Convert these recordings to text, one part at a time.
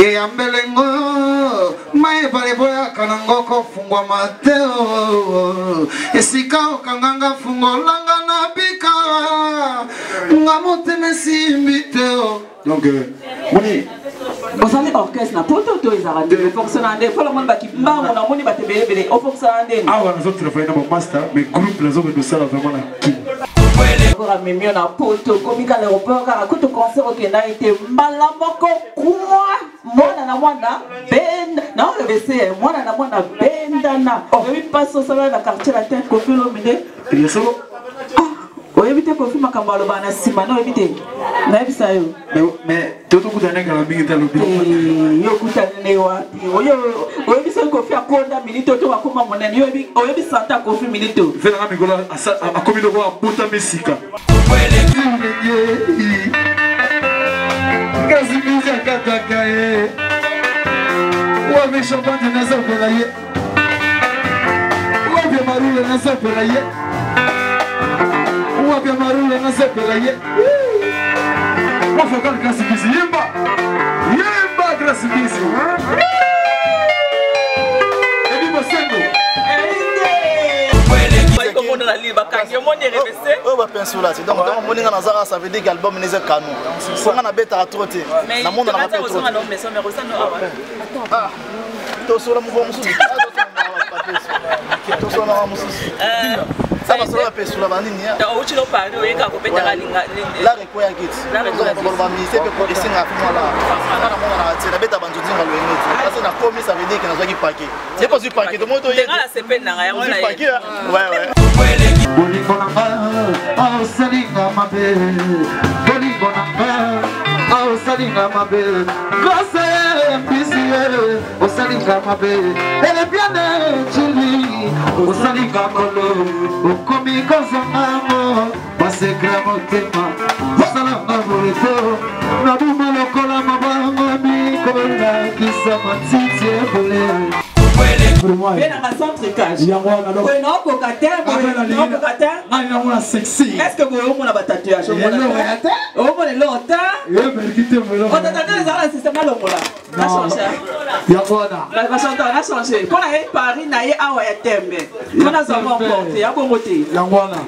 e ambelengo mai pale boya kanangoko fungwa mateo esika okanganga fungo langa na bika ngamote mesimbiteo donc moni vous avez orchestre na poto to ezara de fonctionner pour le monde qui mba on moni ba tebele bele au fonctionner ah on a travaillé dans mon master mais groupe les hommes de ça vraiment la qui pour amemio na poto komika l'aéroport car ko to concert okenda été malamoko kuma mwana na mwana ben na le BC mwana na mwana bendana obi passo ça na quartier latin Koffi Olomide il est solo éviter Koffi makambo aloba na sima no éviter na ebisa yo mais toto kutana kala mingi ta lobi yo kutana wapi oyo ebisa Koffi akonda minute to bakoma monene yo ebi santa Koffi minute fela na mikola a komi loko abuta mesika kasi biza kataka ye wapi champagne na zapela ye wapi marule na zapela ye wapi marule na zapela ye wafakal kasi bizi yemba kasi bizi ebi mosengo oh bah pinceau là c'est donc mon ninga nazara ça veut dire qu'album n'est pas canon faut qu'on a bête à trop té na monde na pas trop ah to so la mouvo musu to so na musu ça va sur la pinceau là bandi nia da o chilo pa no yeka ko petaka linga la rekoya kit la rekoya ko ba mi c'est pour essayer na fimo là na monde na tia bête bantu dinga lo ene ça na commis ça veut dire que na zaki paquet c'est pas du paquet de moto yé la sepe na ya ngona ouais Bolingo nanga, oh salinga mabe. Bolingo nanga, oh salinga mabe. Gosse pisier, oh salinga mabe. Elle est bien chili, oh salinga kolo. Oh komi kozanga, passe gramo tema. Oh salanga bolito, na buma lokola mabanga mi kola kisa matiti bole. bien à centre cash ouais non pour cater non pour cater ah il a moins sexy est-ce que vous on a tatouage on a longtemps on a tatouage ça c'est seulement le mola na changer la chanter na changer pour la Paris na ye awa ya tembe on a ça emporté ya bongoté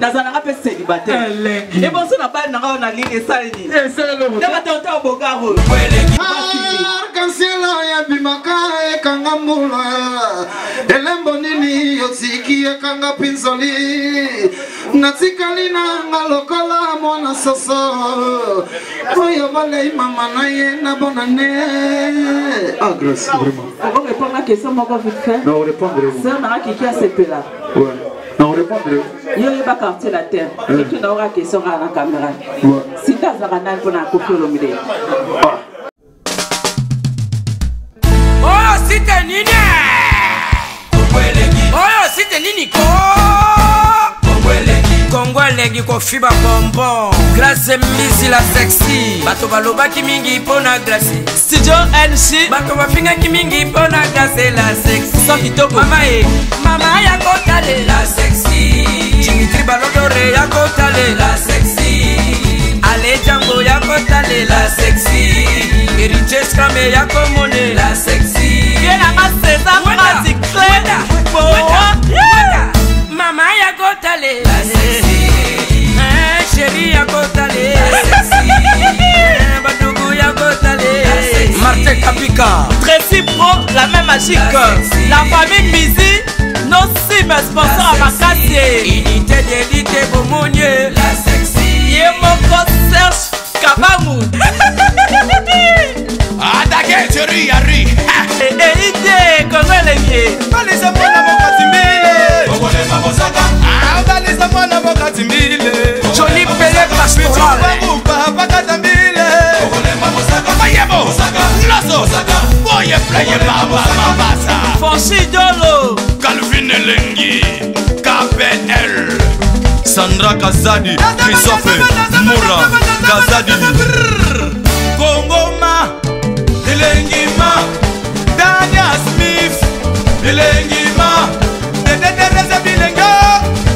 na za na pe célibataire et bon ça na pas na ligne ça ni et c'est le mola na tonton bogaro kansela ya bimaka kangamula elembo nini yosiki kanga pinzoli natikali na ngalokola mwana soso oyo balei mama na ye na bonane ah grâce vraiment on va répondre à la question moko vite fait non répondre c'est na qui a sepé là ouais non répondre yo ba quartier la terre et tu n'auras question à la caméra ouais si ta zakana pour na Koffi Olomide oh c'était nini oh c'était nini ko Kongolegi Koffi ba bonbon Grace Mbizi la sexy bato balobaki mingi pona Grace Studio NC bato bafingaki mingi pona Grace la sexy so kitoko mama ya kotale la sexy Dimitri Balodore ya kotale la sexy Ale Django ya kotale la sexy Eriche Scrame ya komone la sexy Viena Masesa Magic Mama ya kotale la sexy chérie ya kotale la sexy Badougou ya kotale la sexy Martin Kapika Tracy Pro la même magique la famille Mbizi nos sim sponsor à Makassi unité d'élite Bomonier la sexy Yemoko Serge Kabamu Attaquez chérie Yari Elite Kongolegi Balisa mwana mokatimbile Kongole mabosaka Balisa mwana mokatimbile Jolie Pele Pastoral Bakatambile Kongole mabosaka Mayebo Lazo Boye Playe Baba Mabasa Fonsi Dolo Calvin Elengi KPL Sandra Kazadi Christophe Moura Kazadi Kongoma Elengima Dania Smith Elengima Teresa Bilenga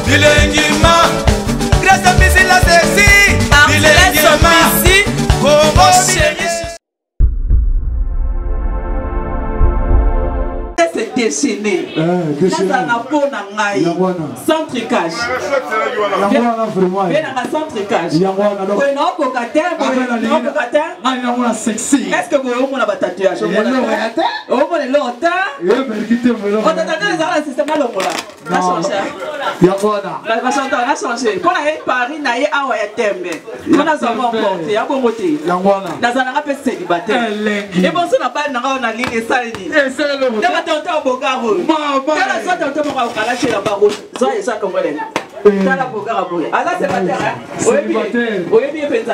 Elengima Grace Mbizi la sexy Elengima Kongo déchaîné. Nazala na peau na ngai. Sans tricage. Sans tricage. Est-ce que vous avez un tatouage? Vous avez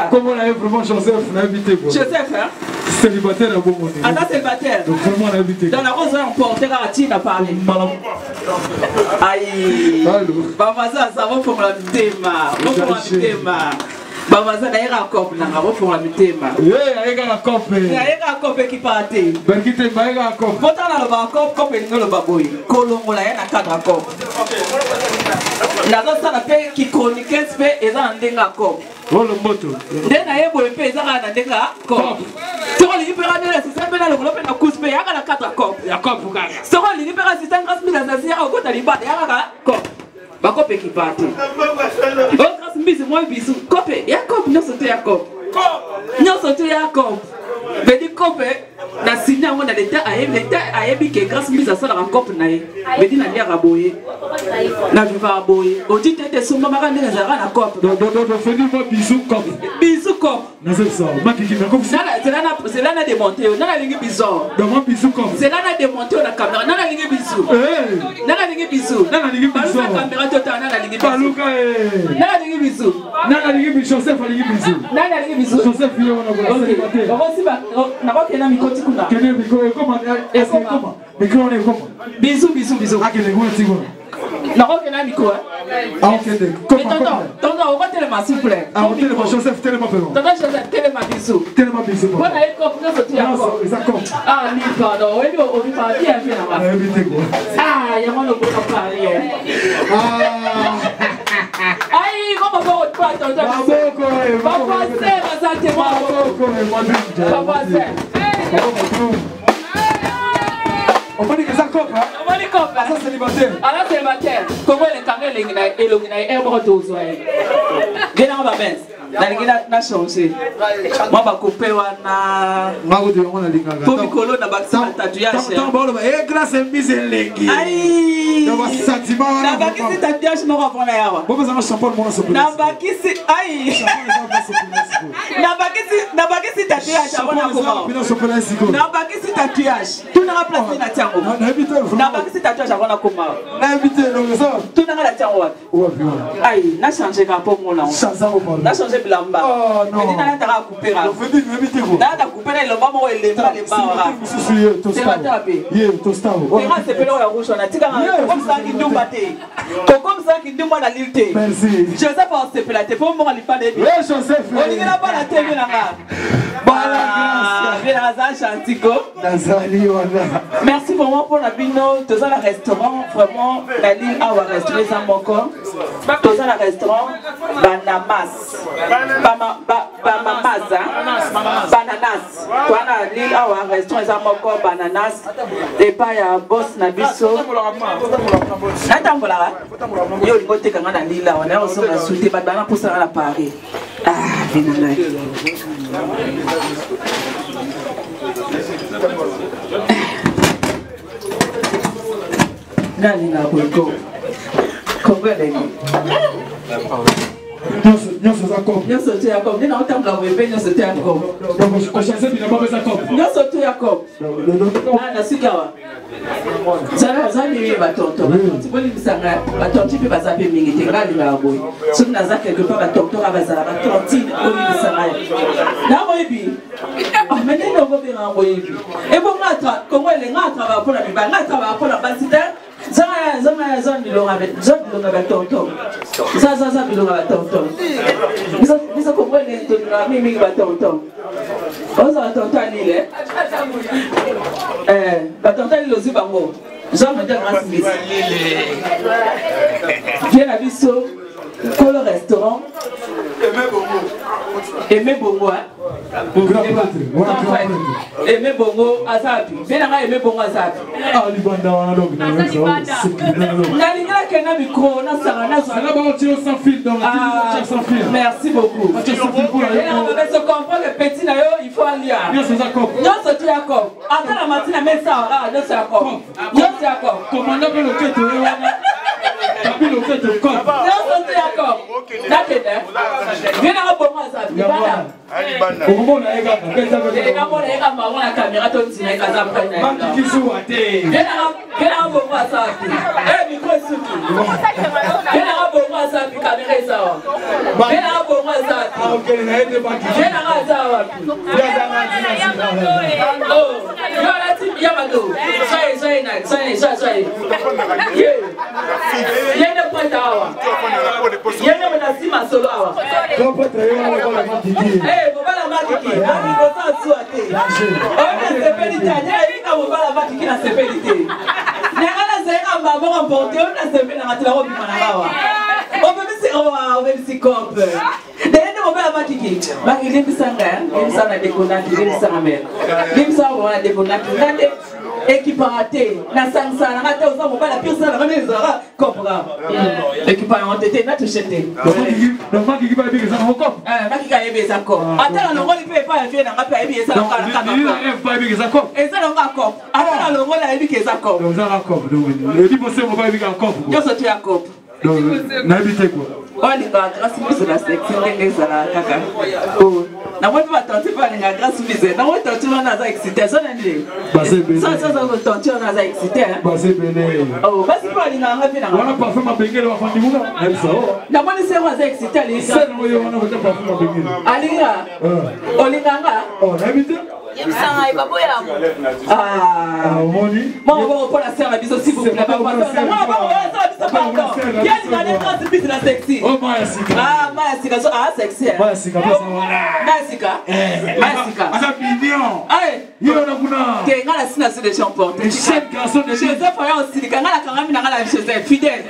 comment on a vraiment Joseph n'a habité quoi? Joseph, hein? Célibataire à bon moment. Ah, célibataire. Donc vraiment on a habité. Dans la rose on porte à Tina parler. Aïe. Papa ça va pour la thème. Baba ça d'ailleurs encore na ngabo pour la mitema. Ayega la copé. Ayega copé qui partait. Berkite baega copé. Bota na ba copé ngolo baboy. Kolongola ya na cadre copé. La ça la paix qui chronique fait et ça ndenga copé. Oh le moto. Ndena yebo pe ça na ndenga copé. Soko li libéra de la système na le golope na couspe ya na cadre copé. Ya copé ka. Soko li libéra système grâce mila na zia ko taliba ya ka copé. Ba copé qui partait. Mbisi moi bisu kope ya kope nyoso te ya kope nyoso te ya kope bedi kope na sinya ngo na leta ayebi ke grâce mbisa sala ka kope na ye bedi na lia raboye na viva raboye odi tete sumba makande na zara na kope do fini moi bisu kope na c'est ça makiki na kope c'est là na démonter on a lingi biso do moi bisu kope c'est là na démonter na caméra na lingi bisu na lingi bisu na lingi bisu caméra total na lingi bisu baluka na lingi bisu na lingi bisu Joseph lingi bisu na lingi bisu Joseph yo na kwa célibataire na kwa kena mikoti kuna kene biko comment est-ce comment micro on est comment bisou akele ngona tiko na kwa kena miko ah ok comment tonton on va tellement s'il vous plaît ah on tellement Joseph tellement pardon tonton Joseph tellement bisou voilà il coupe nous sortir encore ah ni pardon oui on va partir un peu là ah il y a mon logo pour parler aïe comment on va pas tonton papa c'est ma santé papa c'est on va dire que ça coupe hein on va dire coupe ça célibataire alors célibataire comment les caméras les elongina herbe tozo gena ba benz na lingina na changé moi ba couper wana ngako de on a lingaka pour mikolo na ba tatouage tant ba eh grâce mbise lengi aïe na ba sentiment na ba kisi tatouage no ko na yawa bobo za champagne mona sopo na ba kisi aïe na ba kisi tatouage abona ko na ba kisi tatouage tout na place na tiango na ba kisi tatouage abona ko ma na invité donc ça tout na la tiango aïe na changer ka pour mon na changer bilamba oh non mais na ta couper là faut dire invité ko na ta couper là le moment où il est les barra c'est pas tapé c'est pelo ya rouge on a tika comme ça qui dumba té comme ça qui dumba na lilté merci je sais pas c'est pelaté pour moi il parle bien Joseph on dit là pas la télé là merci vraiment pour la bino tous à la restaurant vraiment la ligne à restaurer ça mon corps tous à la restaurant banamas bananas toi la ligne à restaurer ça mon corps bananas et pas ya boss na biso attends voilà yo le côté quand on a ligne là on est ensemble à souter bana pour ça à la Paris ah venez nani na kuliko kongwele nyoso za kope nyoso tu ya kope nina otanga wepe nyoso tu ya kope donc ko chance bina ba za kope nyoso tu ya kope na sikawa zana mimi batonto tiboli bisanga batonto pe bazape mingi te ngali na boy soki naza quelque part batonto abazala batontine oli bisanga na boyibi amene no go bina boyibi e bo ngata kongwele ngata ba pona biba ngata ba pona basita zama bilonga batonto za bilonga batonto bisa kongwele tonga mimi batonto oza batonto alile batonto alile ozi bango Jean me donne grâce Miss. Viens à biso, pour le restaurant. Aimé Bongo, hein? Aimé Bongo, Azapi. Bien, Aimé Bongo, Azapi. Ah, Libanda, on a donc. Merci beaucoup. On se comprend le petit d'ailleurs, il faut aller. Non, c'est d'accord. Attends la matinée, mais ça, non, c'est d'accord. Non, c'est d'accord. Commandant le quête, non, c'est d'accord. Viens à Bongo, Azapi. Équiparaté, na sansa na rate osa mobala pisa na rame zara kopra. Équipement tété na toucheté. Donc maki ki ba bi ça encore. Maki ka yebe ça ko. Ata na ngoli pe pa vie na ngapi yebe ça ka ka. Donc pas bi ça ko. Et ça na ngako. Ata na ngoli yebe ke ça ko. Donc ça la ko. Donc le dit bosser mo ba bi ka ko. Yo so tu ya ko. Donc na habité quoi. Oli ba grâce mise la section ndenge zala kaka. Oh. Na moi pas tenter pas na grâce mise. Na moi tenter na za excité ça na ndé. Ça tenter na za excité. Basé bene. Oh, basi pas na ngapi na. Wana parfum ma bengele wa fandi muna. Na ça. Na moi c'est moi za excité ali. Ça no yo wana ba parfum ma bengele. Alinga. Olinganga. Oh, na habité. Yemsanga ibabo ya mo. Ah, moni. Moi on va la faire la biso s'il vous plaît. Moi on va la biso pardon. Quelle gagne grâce bis la sexy. Oh, Maya Sika. Ah, Maya Sika, ah sexy. Maya Sika, Maya Sika. Maya Sika. Asa mignon. Allez. Yo na kuna. Que ngala sina sur les champions. Chaque garçon de Joseph Oya aussi, ngala kangami ngala Joseph fidèle.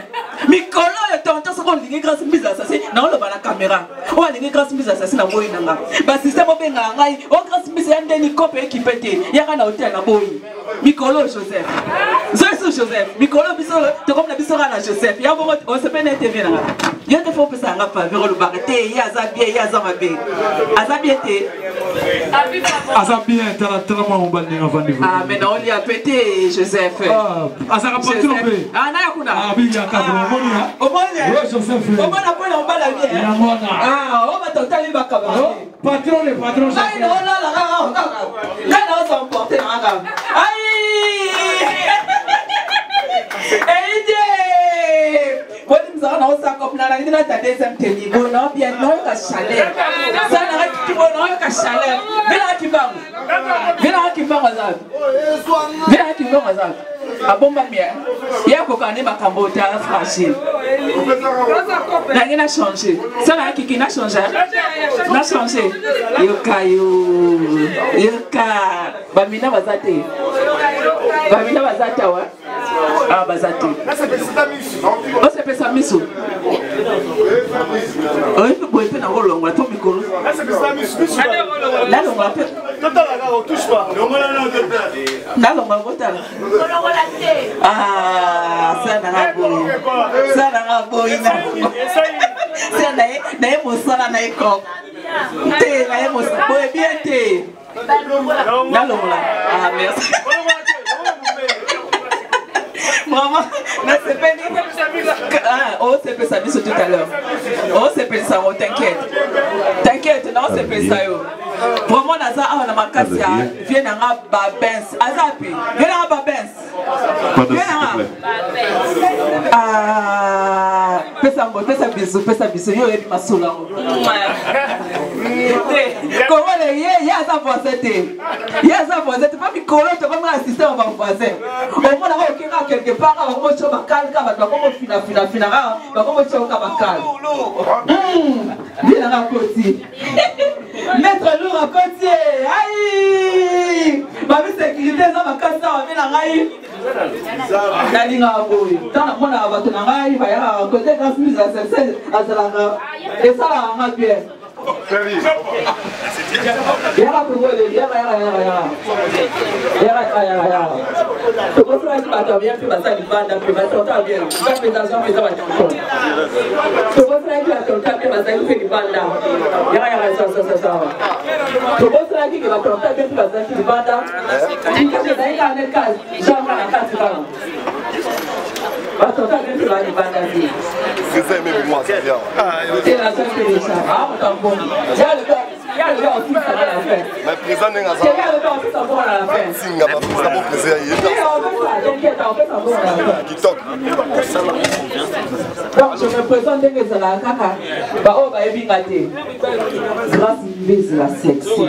Mikolo le tonton so ko lingi grâce bis la sexy. Na lo ba na caméra. O lingi grâce bis la sexy na boyi nanga. Ba système o benga ngai. O grâce bis ya ndeni kope équipé. Yaka na hôtel na boyi. Mikolo Joseph. Zoiso Joseph. Mikolo biso to comme na biso na Joseph. Ya bo on se peut n'être bien. Yo te faut penser à faveur le barité, ya za bien, ya za mabe. Azabien te. Azabien tellement on bande en vendre. Ah mais non, il a pété Joseph. Ah, azara pas tromper. Ah na yakuna. Ah bi ya kadro monia. O monia. Ouais, Joseph. O mona pour on bala bien. Ya mona. Ah, on va totali bakaba. Patron le patron. Ai non là là. Là on s'en porter là. Aïe. Bon, nous avons ça comme la ligne de deuxième tenue. Bon, non, bien, non, il y a chaleur. Ça n'a qui bon, non, il y a chaleur. Viens qui va. Viens qui va, Azab. Viens qui va, Azab. Ah bon, ma mère. Il y a qu'au Canada, ma cambote a fragile. N'a changé. Ça n'a qui n'a changé. N'a changé. Yoka, yoka. Bamina Bazate. Bamina Bazata, ouais. Ah, Bazate. Oh, c'est pas ça, Missou. Oh, il faut être dans le long, la tombe micro. Là, on va faire. On touche pas. Là, on va voter. Ah, ça n'a pas beau. Ça n'a pas beau. Ça n'a pas beau. Ça n'a pas beau. T'es là, moi, c'est bien, t'es. Là, ah, merci. Maman, c'est pas ah, oh, c'est pas ça, tout à l'heure. Oh, c'est pas ça, oh, t'inquiète. T'inquiète, non, c'est pas ça, yo. Vraiment, Naza, on a ma casse, viens à Babens. Azapi, viens à Babens. Viens à. Ah, fais ça bisou, yo, et ma soula. Comment les yé, y'a ça pour c'était. Y'a ça pour c'était pas mi colo, tu comme assistant au voisin. Au moins, là, on quelque part, on va se bacal, fina, on va se bacal. Viens à côté. Maître lourd à côté. Aïe! Ma vie sécurité, ça va casser, on va venir à nalinga boye tana mona bato na ngai bayaka côté grâce mise à celle azalaka esalaka nga bien yaka kongole yaka tokosaki bato abia mpe basali banda mpe batonta bien bapesation mpe eza batonto tokosalaki batonta mpe bazali mpe libanda yaka sasasasawa tokosalaki ke batonta mpe mpe bazalaki libanda ikasi ezali kaka ne kasi jamka na kasi kaka batonta mpe mpe bali libanda te c'est la seule que les gens mais présent n'est pas ça. Singa ma fille, ça va plaisir. TikTok. Donc je me présente que c'est la caca. Bah oh bah ebingate. Grâce mise la sexy.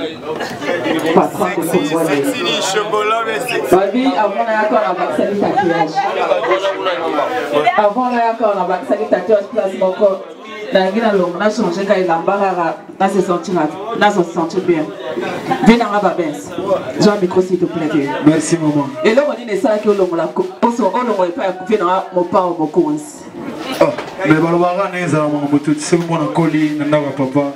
Patron de football. Sexy ni chocolat mais sexy. Baby avant la encore la vaccine tatouage. Avant la encore la vaccine tatouage place mon corps. Nangina longo na changer quand il embarra na se sentir bien. Viens dans ma bens. J'ai un micro s'il te plaît. Merci maman. Et là on dit ça que longo la parce on longo pas couper dans mon pas mon cons. Mais balobara neza maman moto c'est moi na koli na papa.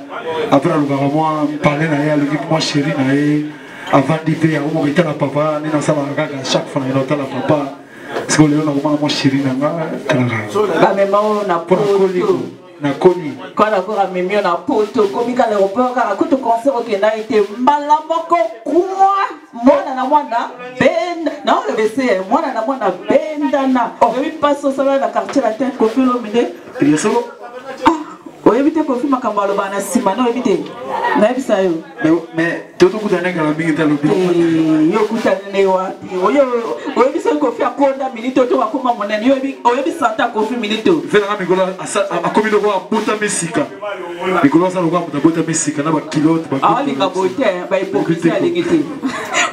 Après le gars moi parler na ya le moi chéri na ye avant d'hiver on était na papa ni na ça va chaque fois na la papa. Parce que le moi chéri na nga. Ba maman on a pour nakoni quand encore mimi on a poto comme quand l'aéroport quand tout concert au Kenya était malamoko moi na mwana ben non le BC moi na mwana bendana on passe au salon la quartier la tête Kofi Olomide il est solo oyebite Kofi makambo aloba na sima na oyebite na ebisa yo mais toto kutana kala mingi ta lobi yo kutana wapi oyebisa Kofi akonda minute to bakoma monene oyebisa ta Kofi minute fela na mikolo akomi loko abuta mesika mikolo sa loko abuta mesika na ba kilote ba alinga bote ba hypocrisie alingite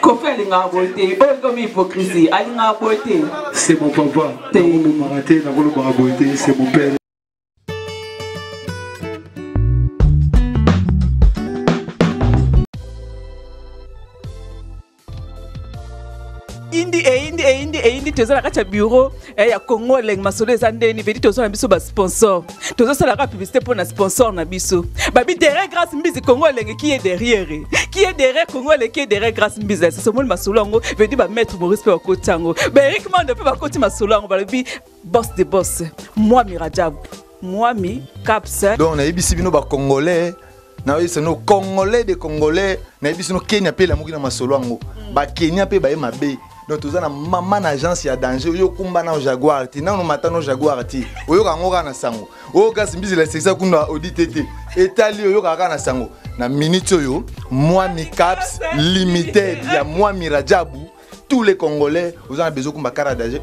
Kofi alinga bote oyo comme hypocrisie alinga bote c'est mon papa mon maraté na kolo ba bote c'est mon père. indi tozala kati ya bureau ya Congo leng masolo eza ndeni vedi tozala biso ba sponsor tozosalaka publicité pour na sponsor na biso babi derrière Grâce Mbizi Congo leng qui est derrière Congo leng qui est derrière Grâce Mbizi c'est somoli masolo ngo vedi ba maître Maurice pe bakotango ba Eric Mande pe bakoti masolo ngo balobi boss de boss moi Mirajab moi mi caps donc na yebisi bino ba congolais na yebisi no congolais de congolais na yebisi no Kenya pe la muki na masolo ngo ba Kenya pe ba ye mabe. Donc tout ça na maman agence ya danger yo kumba na Jaguar ti na no matano Jaguar ti oyo kangoka na sango oyo Grâce Mbizi la sexa kuna auditete etali oyo kaka na sango na minute yo moi mi caps limited ya moi Mirajabu tous les Congolais vous avez besoin kumba kara danger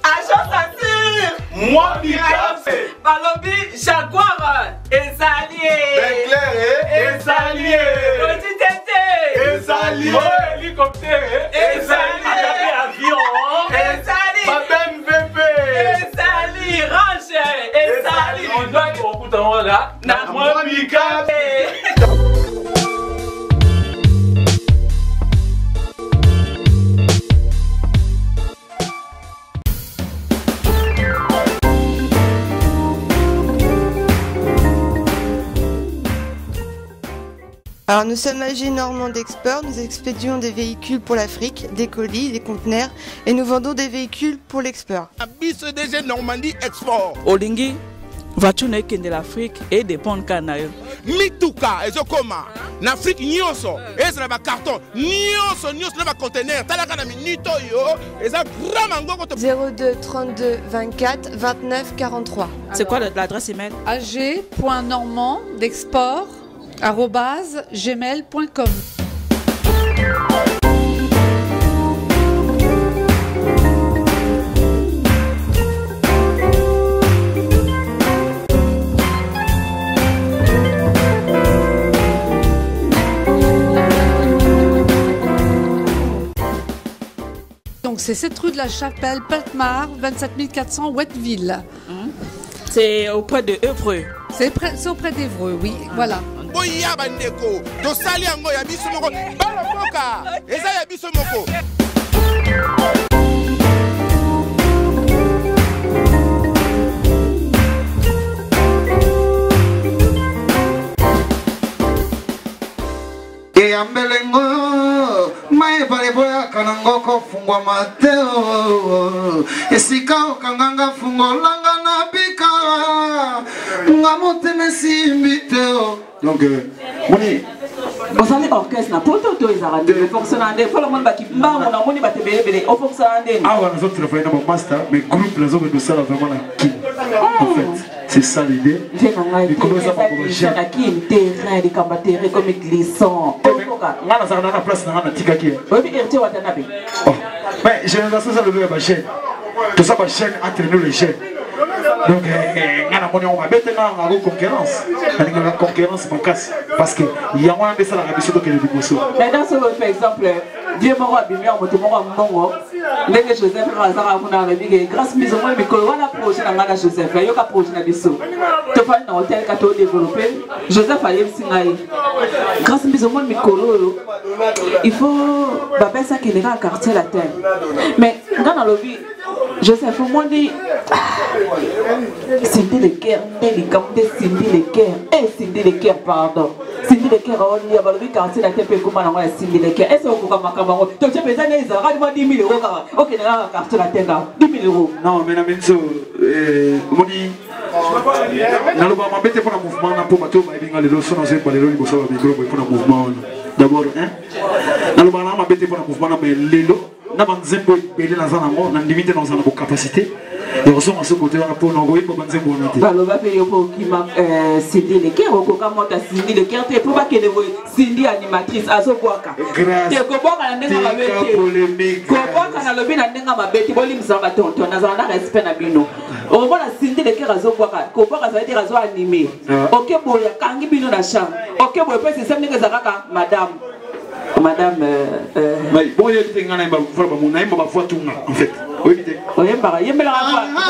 agence assure moi mi caps balobi Jaguar ezalié ezalié auditete ezalié hélicoptère ezalié avion ezali madame bébé ezali range ezali on doit okuta là na moi mika. Alors nous sommes AG Normand Export, nous expédions des véhicules pour l'Afrique, des colis, des conteneurs et nous vendons des véhicules pour l'export. BCDG Normandie Export. Olingi, vas-tu de l'Afrique et des ponts canaïs? Mituka, et je comment? L'Afrique, nyonso, et c'est la carton, nyonso, le conteneur, talaka na minito yo, et ça vraiment go 02 32 24 29 43. C'est quoi l'adresse email? ag.normand.export@gmail.com. Donc c'est cette rue de la Chapelle, Peltmar, 27 400 Ouetteville. C'est auprès de Évreux. C'est auprès d'Évreux, oui, voilà. Boya bandeko, tosali yango ya biso moko, balokoka, eza ya biso moko. ya mbelengo mai pale boya kanango ko fungwa mateo esika okanganga fungo langa na bika ngamote simbiteo donc moni bosali orchestre na poto to ezara de fonctionner faut le monde ba ki mbango na moni ba tebele bele au fonctionner ah on a autres travailler dans mon master mais groupe les autres de ça vraiment la qui en fait c'est ça l'idée il commence à faire la qui terrain de combattre comme glissant ngana ça na place na tika qui oui RT watana be mais génération ça le ba chaîne tout ça ba chaîne entre nous les chaînes donc ngana moni on va mettre en concurrence la concurrence casse parce que il y a moins de ça la rabisso que le bigoso mais dans ce par exemple Dieu m'a abîmé en moto m'a mbongo ndenge Joseph razara kuna rebige grâce mise au moins mikolo wana projet na ngana Joseph yo ka projet na biso to fa na hôtel ka to développer Joseph a yebisi ngai grâce mise au moins mikolo il faut ba ça qui les gars quartier la terre mais ngana lobby Joseph au moins dit Cindy le cœur, Nelly Camté, Cindy le cœur, et Cindy le cœur, pardon. Cindy le cœur, on y a baloué quand c'est la tête, comment on a Cindy le cœur. Est-ce qu'on va m'accabarer? Tu as fait des années, rends-moi 10 000 euros. Ok, on a carte la tête, 10 000 euros. Non, mais la menso, Moni, dans le moment, mettez pour le mouvement, pour bateau, mais bien les leçons, on sait pas les lois, il faut savoir pour le mouvement. D'abord, dans le moment, mettez pour le mouvement, mais les lois. Na banzembo belé na zana mo na limite dans une capacité et on sont à ce côté on pour n'envoyer pour banzembo na té baloba pe yo pour qui ma Cindy le cœur ko kamota Cindy le cœur te pour pas que le Cindy animatrice azo boaka te ko boka na ndenga mabete polémique ko boka na lobi na ndenga mabete bolimisa ba tonton na zana respect na bino o bona Cindy le cœur azo boaka ko boka ça veut dire azo animer OK boya kangi bino na chambre OK boya pe c'est ça ndenga zakaka madame mais bon il était ngana ba fois ba mona ba fois tout en fait oui vite oui ba yemela ba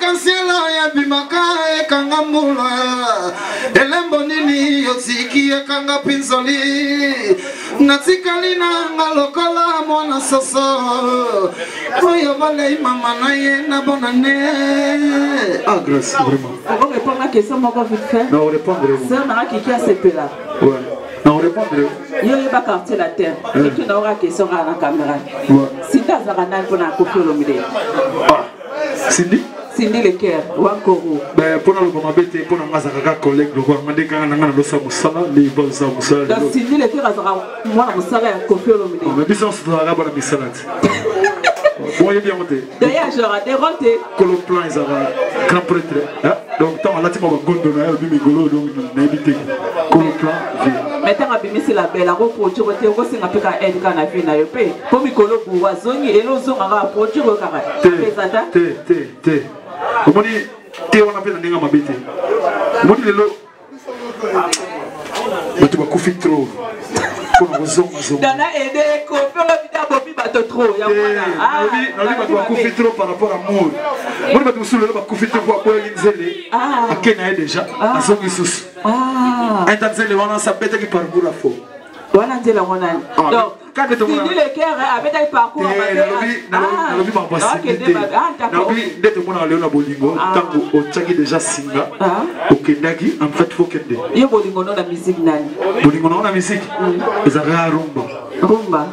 kansela ya bimaka e kanga mula elembo nini yosiki e kanga pinzoli natikali na ngalokola mona soso oyo bale mama na ye na bonane ah grâce vraiment on va répondre à la question moko vite fait non répondre c'est na qui a CP là ouais non répondre yo yeba quartier la terre et tu n'auras question à la caméra si tu as un pour la copie au milieu Cindy Cindy le cœur wankoro ben pour le comment bête pour na ngazaka collègue le quoi mandé quand na ngana losa musala les bonnes ça musala donc Cindy le cœur azara moi na musala ya copie au milieu mais bisous ça va ba na musala bon il bien monté d'ailleurs j'aurais déronté colo plan ils avaient grand prêtre donc tant là tu m'as gondo na bi migolo donc na habité colo plan maintenant abimisi la belle ako produire te ko singa peka aide kana fi na yo pe po mikolo bu wazongi elo zonga ka produire kaka pesata te komoni te wana pe na ndinga mabete moni lelo bato bakufi trop pona kozonga dana aide ko pela vida bobi bato trop ya mwana ah bato bakufi trop par rapport à moi moni bato solo bakufi trop kwa kwa nzele akena déjà azongi susu intanzele wana sabete ki parcours la fo wana nzela wana donc quand tu dis le cœur avec un parcours na lobi ma possibilité na lobi ndete mona leona bolingo tango otaki déjà singa okendaki en fait faut kende yo bolingo na musique nani bolingo na musique ezaka rumba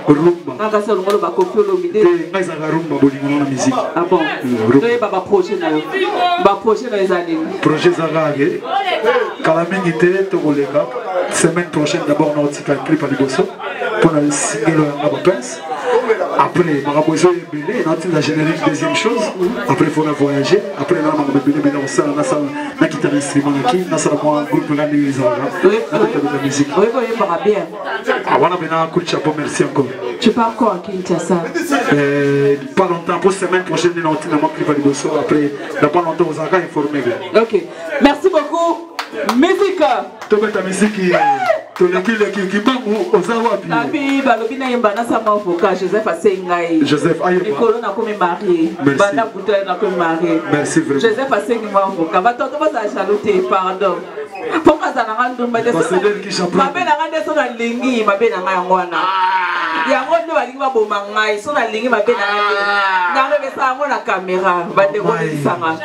naka solo ngolo ba kopio lo mide ngai ezaka rumba bolingo na musique ah bon to ba projet na yo ba projet na ezali projet zagage kala mingi te to koleka semaine prochaine d'abord on a clip à Liboso pour la single à Bapens. Après, on a besoin de belé, on a la générique deuxième chose. Après, il faut voyager. Après, on a besoin de on a quitté l'instrument qui, on a un groupe de l'église. La musique. Oui, oui, bien. On a besoin d'un coup de chapeau, merci encore. Tu pars quoi à Kinshasa? Pas longtemps, pour semaine prochaine, on a un clip à Liboso. Après, dans pas longtemps, on a informé. Ok, merci beaucoup. Musique. Tu mets ta musique qui Nabi balobi na yemba na sama avocat Joseph Asengai. Joseph Ayemba. École na comme marié. Banda bouteille na comme marié. Merci vraiment. Joseph Asengai mo avocat. Va tonto ba sa chalouté pardon. Pourquoi ça na randu ba de ça? Mabe na rande so na lingi mabe na ngai ngwana. Ya ngondo balingi ba boma ngai so na lingi mabe na ngai. Na rebe sa ngona caméra ba de ko sanga.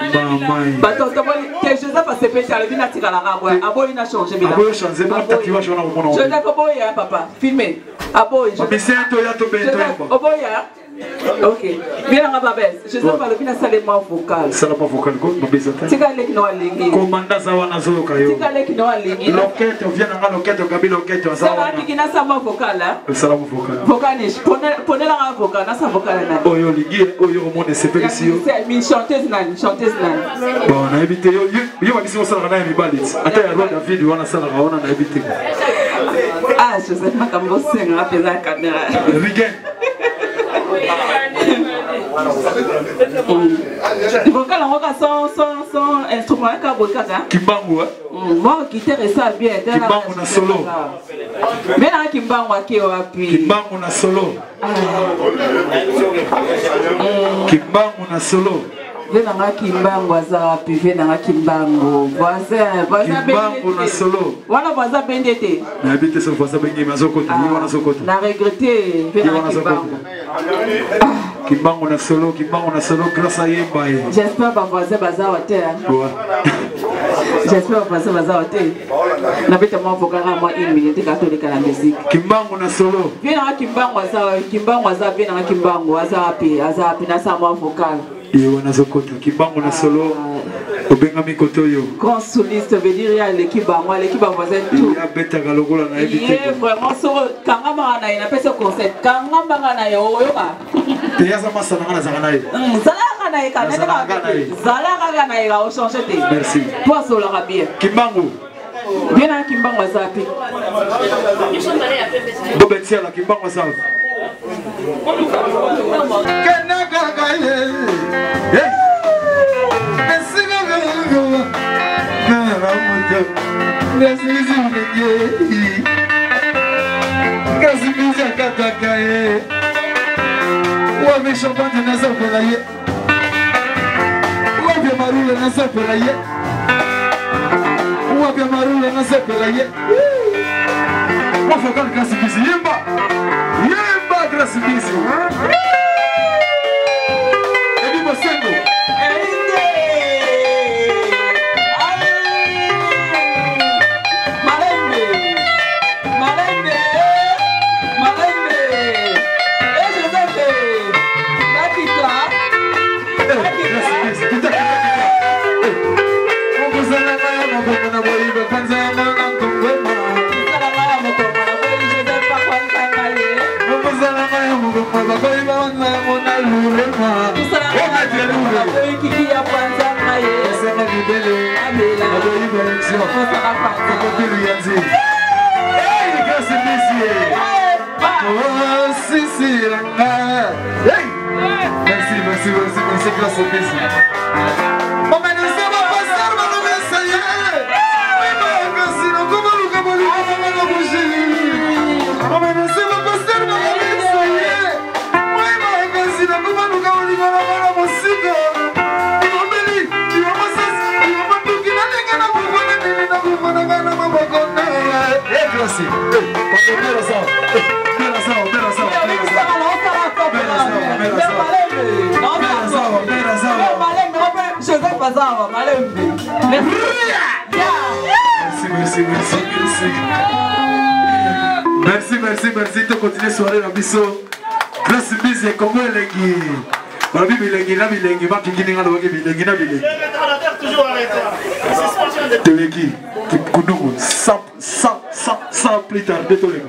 Ba tonto ba te Mais Joseph a séparé, le vin a tiré la rame. Abo, il a changé. Abo, il a changé. Joseph, Abo, il y a papa. Filmé. Abo, il y a. Ok. Bien la babesse. Je sais pas le bien salement vocal. Salement vocal quoi ma bezata. Tika lek no alingi. Commanda zawa na zolo kayo. Tika lek no alingi. Loquette vient na loquette gabi loquette zawa. Ça va qui na salement vocal là. Salement vocal. Vocal ni pone la vocal na sa vocal na. Oyo ligi oyo monde sepeli si yo. C'est une chanteuse nan. Bon na évité yo ba bisi sala na mi balit. Ata ya Roi David wana sala wana na évité. Ah je sais pas comment c'est na pesa caméra. Rigen. Vocal en son instrument ka bokaka. Kimbangu moi guitare ça bien. Kimbangu na solo. Mais na kimbangu aki wapi. Kimbangu na solo. Kimbangu na solo. Venanga kimbangu aza wapi venanga kimbangu. Kimbangu na solo. Wana voisin bendete. Na habite so voisin bengi mazokota ni wana sokota. Na regretter venanga kimbangu. Kimbangu na solo grâce à Yemba. J'espère ba voisin baza water. J'espère ba voisin baza water. Na bete moi vokala moi 1 minute catholique la musique. Kimbangu na solo. Venanga kimbangu aza venanga kimbangu aza wapi na sa moi vocal. Et on a Zokota, Kimbangu na solo, Obengami Kotoyo. Grand soliste veut dire il y a l'équipe à moi, l'équipe à voisin tout. Il y a Beta Galogola na évité. Il est vraiment sur Kangama na il appelle ce concert. Kangama na yo yoka. Te yaza masana na zanganaye. Zalaka na ikana. Zalaka na ira au changer te. Merci. Toi sur la bien. Kimbangu. Bien à Kimbangu zapi. Bobetia la Kimbangu zapi. Merci de continuer soirée la biso. Grâce mise comme elengi. Ba bilengi na bilengi ba kikini ngalo ke bilengi na bilengi. Toujours arrêté. Teleki. Kudugu sans plus tarder toleka.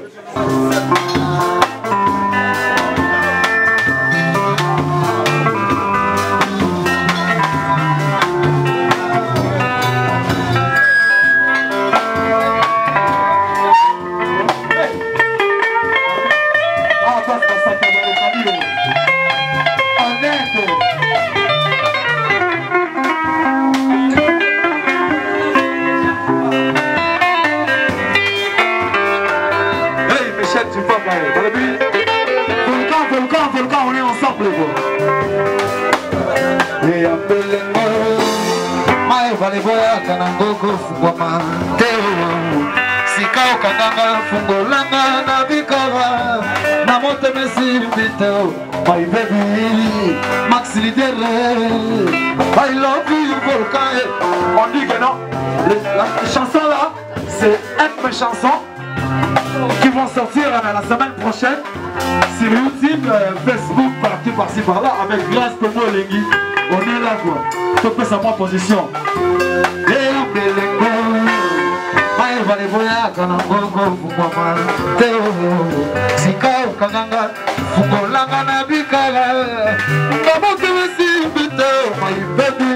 Volcan, on est ensemble. Et appelez-moi, Maï Valeboya Kanangoko Fungwama, Teo, Sikao Kananga, Fungolanga, Nabikara, moto mesimbito my baby Max Leader I love you Volcan. On dit que non, la chanson là c'est une de mes chansons qui vont sortir la semaine prochaine sur YouTube, Facebook, partout par-ci par-là avec Grâce Tomo Lengi. On est là quoi, faut faire sa bonne position. Vale voya kana gongo fukwa teo sikao kanganga fukolanga na bikala ngaboke wesimbito my baby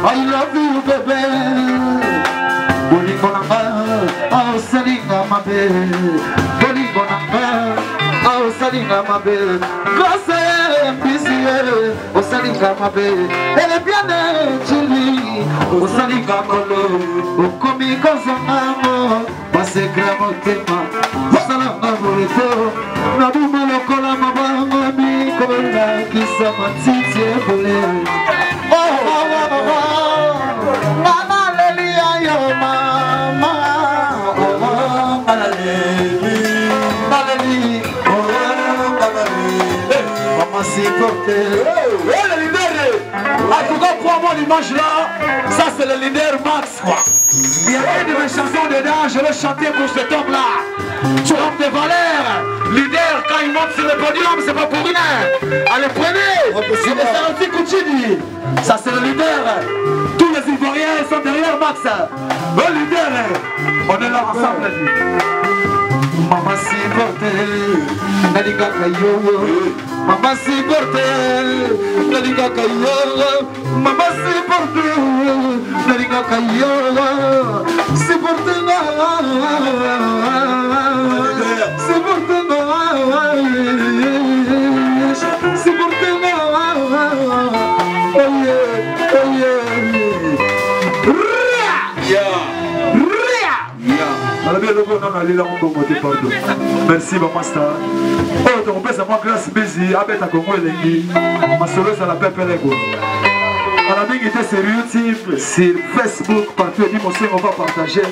I love you baby bolingo nanga au salinga mabe bolingo nanga au salinga mabe grâce pisier au salinga mabe elle est bien chili au salinga kolo au komi kozangamo basekra motema salanga boleto na buma lokola mabango mikola kisa matiti ebole mama lelia yo mama mama leli mama s'il vous plaît le leader. En tout cas, pour moi, l'image là, ça c'est le leader Max quoi. Il y a une de mes chansons dedans, je vais chanter pour cet homme là. Tu rentres des valeurs. Leader, quand il monte sur le podium, c'est pas pour rien. Allez, prenez. C'est des Saranti Kuchini. Ça c'est le leader. Tous les Ivoiriens sont derrière Max. Le leader, on est là ensemble. Mama si porte, naliga kayo. Mama si porte, naliga kayo. Mama si porte, naliga kayo. Si porte na, si porte na, si porte na. Oh yeah, oh yeah. Merci Mamasta. Oh, ton père c'est moi grâce busy. Abet à Congo Lengi. Ma solo ça la pepe lego. On a mis qui était sur YouTube, sur Facebook, partout. Dit monsieur on va partager.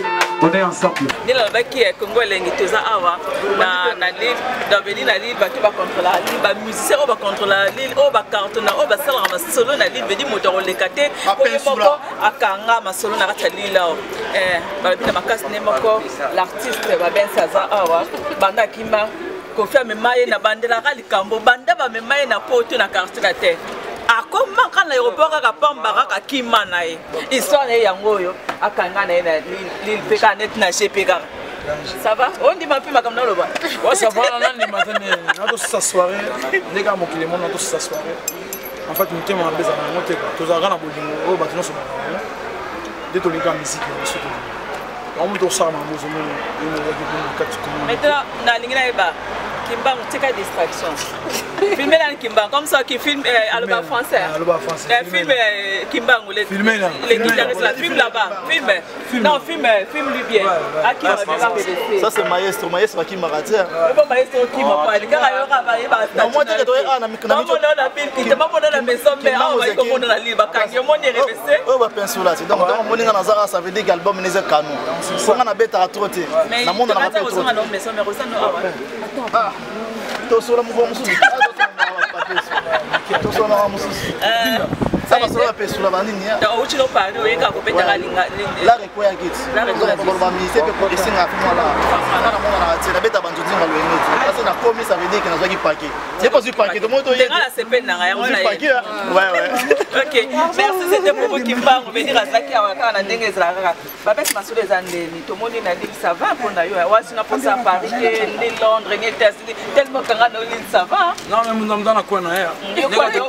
On est ensemble. Ni la baki Congo Lengi toza awa na live dans venir la live batu ba contre la live ba musicien on va contre la live on va carton on va sala ma solo na live veut moto lekate ko yemoko akanga ma solo na kata lila ba bina makasi ne moko l'artiste ba ben saza awa banda kima ko faire me maye na bandela ka likambo banda ba me maye na poto na carton na te akoma kana aéroport ka pamba ka kima na ye histoire yango yo akanga na lil peka net na chepeka. Ça va? On dit ma fille comme dans le bas. Ouais, ça va, là, on est matin, on a tous sa soirée. Les gars, mon client, on a tous sa soirée. En fait, nous sommes en train de monter. Tous les gars, on va nous dès que les gars, musique, on va tous ça, maintenant, dans l'Inglaterre, Kimbang, c'est quelle distraction? Filmer dans Kimbang, comme ça qui filme à l'Oba français. Film Kimbang, les guitaristes là, filme là-bas, filme. Non, filme lui bien. Ça c'est maestro qui m'a raté. Pas maestro qui m'a pas. Les gars, il y aura pas. Moi, je dirais ah, na la ville qui te m'a pas la maison, mais ah, on va y commander la libre. Quand il y a mon réveillé. Oh, va penser là. Donc, mon ingénieur Nazara, ça veut dire qu'album n'est pas canon. Faut qu'on a bête à trotter. Mais on a pas trop. Attends. Sur la mouvement ça va sur la pêche sur la vanille. Où tu l'as parlé, oui, quand vous faites la ligne. Là, il faut y aller. Là, il faut y aller. C'est la bête à Banjodine. Là, c'est la commis, ça veut dire qu'il y a un paquet. C'est pas du paquet. C'est peine à paquet. Ouais. Ok. Merci, c'était pour vous qui me parlent. On va dire à Zaki, on va faire des choses. Papa, c'est ma soeur des années. Tout le monde est dans l'île, ça va pour nous. Ouais, si on a pensé à Paris, l'île Londres, l'île Tessine, tellement qu'on a dans l'île, ça va. Non, mais nous sommes dans la coin. Yo connais,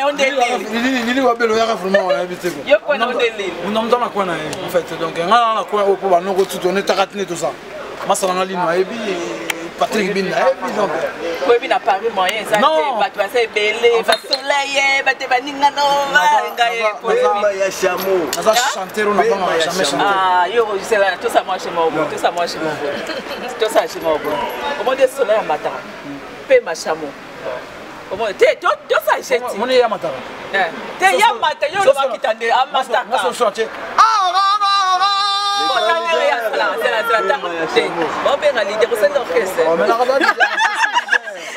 on est l'île. Yo connais, on est l'île. Nous sommes dans la coin, en fait. Donc, on a la coin pour nous retrouver, on est taratiné tout ça. Moi, c'est dans la ligne, Patrick Bin, donc. Oui, à Paris, moyen, ça. Non. Tu vas se belé, va soleil, va te baniner, non, il y a chameau. On va chanter, on n'a jamais chanté. Ah, yo, c'est là, tout ça, moi, chez moi, tout ça, moi, chez moi. Tout ça, chez moi. Comment dire soleil en matin? Paix, ma chameau. Comment dire? Tout ça, j'ai dit. On est Yamata. T'es Yamata, yo, le va qui t'en dit, Amata. Moi, je suis chanté. On peut aller dire c'est l'orchestre.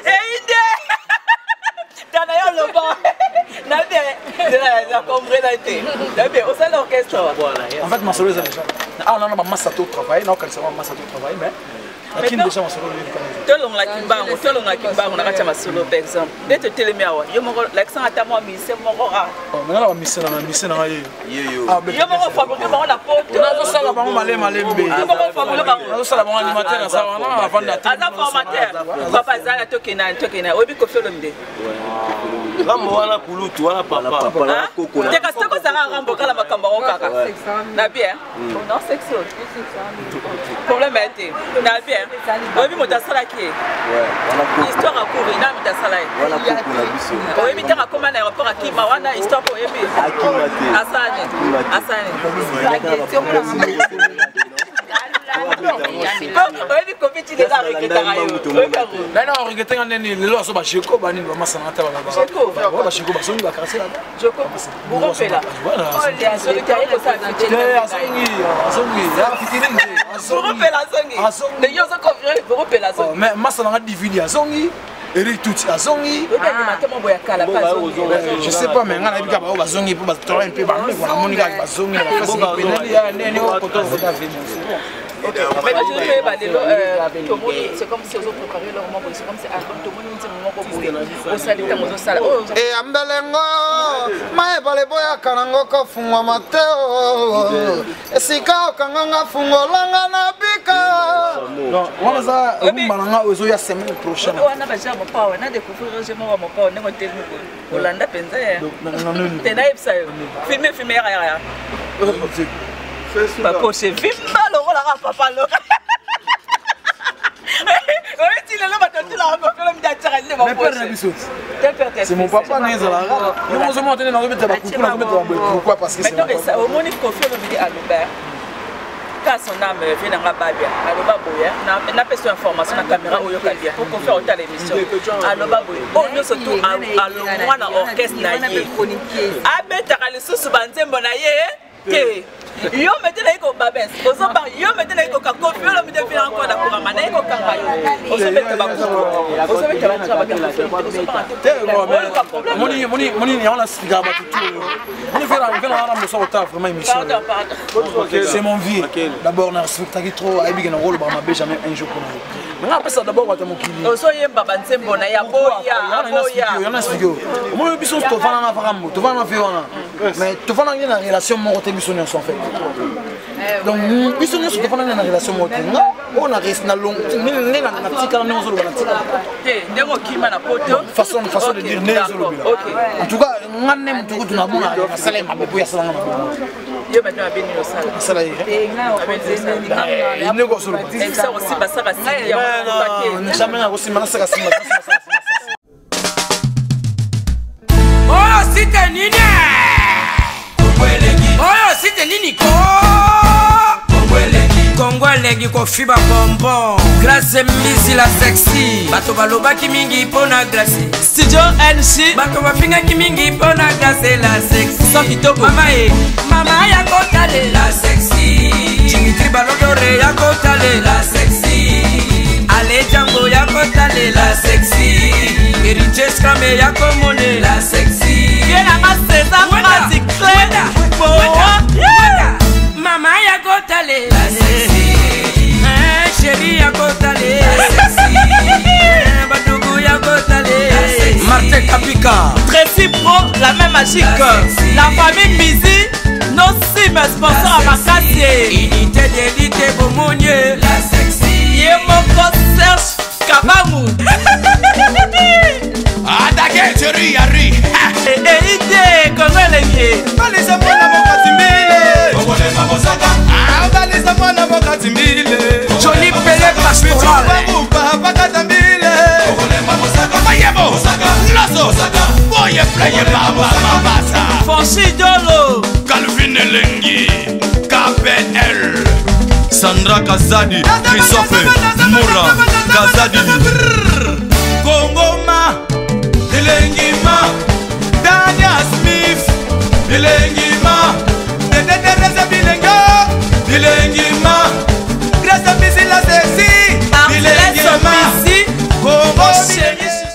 Et idée. T'as d'ailleurs le bon. La compris la été. Au sein de l'orchestre. En fait, ma solo est déjà. Ah, on a ma masse à tout travail. Non, quand c'est ma masse à tout travail, mais. Qui déjà ma solo tolong la kimbango na kacha ma solo par exemple. Dès te téléméawa. Yo mo l'accent à ta moi mi c'est mon rora. Oh, mais là, mi c'est na ye. Yo mo fabriquer bango na poto. Na zo sala bango malembe. Yo mo fabriquer bango. Na zo sala bango animateur na ça na avant la télé. Ada formateur. Papa zala tokena. Obi ko felomde. Rambo wana kulutu wana papa. Te ka stoko sanga rambo kala makamba okaka. Na bien. Non sexuel. Problème était. Na bien. Obi motasala ki. Histoire à courir na motasala. Obi tera comment na rapport à qui mawana histoire pour Obi. Asane. Obi kopiti de la regretera yo. Non, regretera neni lelo so ba sheko bani ba masana ta ba. Sheko. Ba sheko ba songi ba karase la. Joko. Buropela. Oh les solitaire ko sa fitini. Asongi. Ya fitini. Buropela songi. Le yo so confier buropela songi. Mais masana nga dividi asongi. Eric tout asongi. Je sais pas mais ngana bika ba bazongi pour ba tola un peu ba monika bazongi ba fasi penali ya neni o koto voda venir. C'est comme si ils ont préparé leur moment, c'est comme si tout le monde dit moment pour et ambelengo mae pale boya kanango ko fungwa mateo esika okanganga fungolanga na bika non wana za malanga ozo ya semaine prochaine wana baja mo pa wana découvrir je mo pa ndeko telu Olanda penza ya tena ipsa filmer ya papa c'est vimba lo la papa lo c'est mon papa pourquoi parce que c'est au moni confirme à Albert quand son âme vient dans la babia aloba boya na personne information na caméra oyo kalia pour qu'on fait autant l'émission aloba boya on nous surtout à le mwana orchestre na ye abeta kali susu banzembo na ye ke yo metela iko babes ozo ba yo metela iko ka confio lo mide fina encore na kura mana iko kanga yo ozo metela ba ozo metela ba moni ni on a expliqué ba tout on fait la moso ta vraiment émission c'est mon vie d'abord na spectacle trop aibi que na rôle ba ma be jamais un jour pour nous mais après ça d'abord wata mokili ozo yemba banzembo na ya boya on a expliqué moi biso to fana na fakambo to fana fe wana mais to fana na relation mo côté biso en fait. Donc, nous sommes dans une relation on a resté long. Façon de dire en tout cas, on aime tout le monde. Kongolegi ko fiba bonbon Grace Mbizi la sexy Bato baloba ki mingi pona Grace Studio NC Bato bafinga ki mingi pona Grace la sexy Sans kitoko Mama ya kotale la sexy Dimitri Balodore ya kotale la sexy Ale Django ya kotale la sexy Eriche Scrame ya komone la sexy Yena maseza music Mama ya kotale la sexy Chérie ya kotale la sexy Badougou ya kotale la sexy Martin Kapika Tracy Pro, la même magique la famille Mbizi nos cimes sponsors à Makassi Unité d'élite Bomonier la sexy Yemoko Serge Kabangu Adake chérie yari Ide Kongolegi Balisa mwana mokatimbile Balisa mwana mokatimbile Johnny Pelé Pastoral Pakatambile Mayebo Lazo Boye pleye baba mabasa Fonsi Dolo Calvin Elengi KPL Sandra Kazadi Christophe Moura Kazadi